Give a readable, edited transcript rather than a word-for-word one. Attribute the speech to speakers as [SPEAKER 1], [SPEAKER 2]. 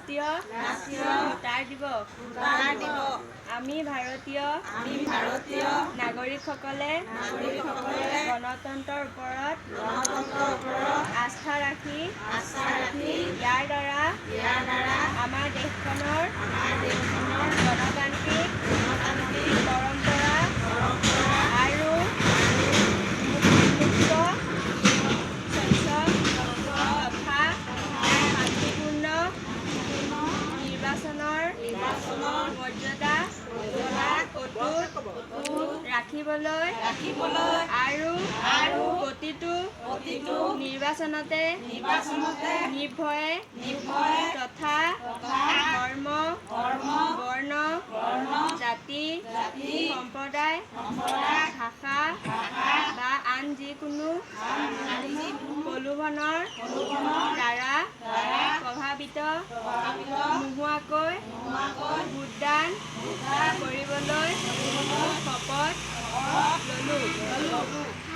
[SPEAKER 1] ৰাষ্ট্ৰীয় ভোটাৰ দিৱস। আমি ভাৰতীয় নাগৰিকসকলে গণতন্ত্ৰৰ ওপৰত আস্থা ৰাখি ইয়াৰ দ্বাৰা আমাৰ দেশখনৰ গণতান্ত্ৰিক পৰম্পৰা আৰু মুক্ত স্বচ্ছ তথা শান্তিপূৰ্ণ নিৰ্বাচনৰ মৰ্যাদা অটুট ৰাখিবলৈ আৰু প্ৰতিটো নিৰ্বাচনতে নিৰ্ভয়ে তথা ধৰ্ম বৰ্ণ জাতি সম্প্ৰদায় ভাষা বা আন যিকোনো প্ৰলোভনৰ দ্বাৰা প্ৰভাৱিত নোহোৱাকৈ ভোটদান কৰিবলৈ শপত ল'লোঁ।